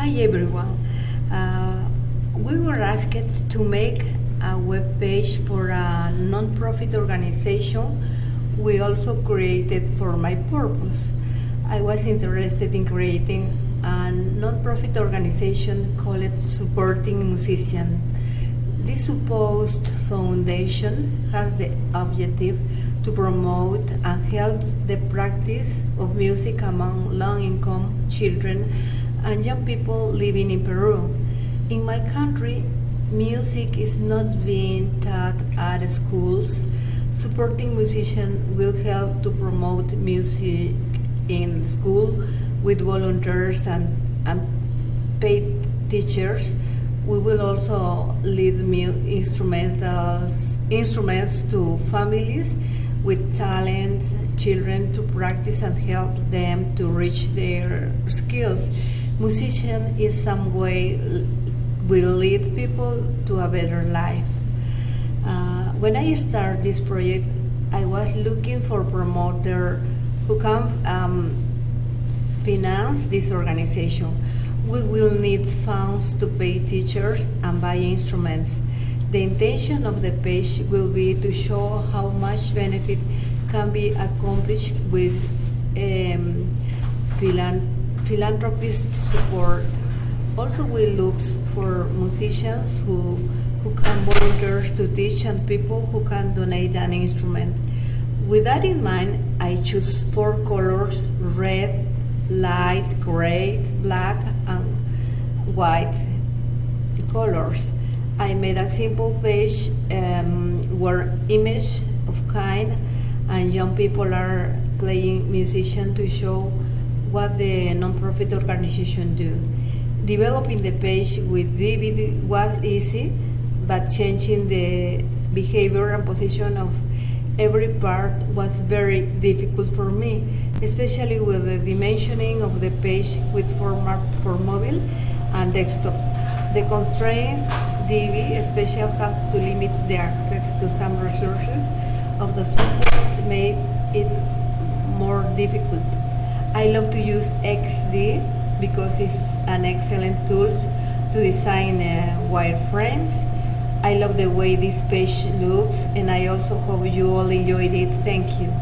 Hi everyone. We were asked to make a web page for a non-profit organization we also created for my purpose. I was interested in creating a non-profit organization called Supporting Musicians. This supposed foundation has the objective to promote and help the practice of music among low-income children and young people living in Peru. In my country, music is not being taught at schools. Supporting musicians will help to promote music in school with volunteers and paid teachers. We will also lead instruments to families with talent children to practice and help them to reach their skills. Musician in some way will lead people to a better life. When I started this project, I was looking for promoter who can finance this organization. We will need funds to pay teachers and buy instruments. The intention of the page will be to show how much benefit can be accomplished with philanthropist support. Also, we look for musicians who can volunteer to teach and people who can donate an instrument. With that in mind, I choose 4 colors: red, light gray, black, and white colors. I made a simple page where image of kind and young people are playing musician to show what the non-profit organization do. Developing the page with DVD was easy, but changing the behavior and position of every part was very difficult for me, especially with the dimensioning of the page with format for mobile and desktop. The constraints DB especially has to limit the access to some resources of the software made it more difficult. I love to use XD because it's an excellent tool to design wireframes. I love the way this page looks, and I also hope you all enjoyed it. Thank you.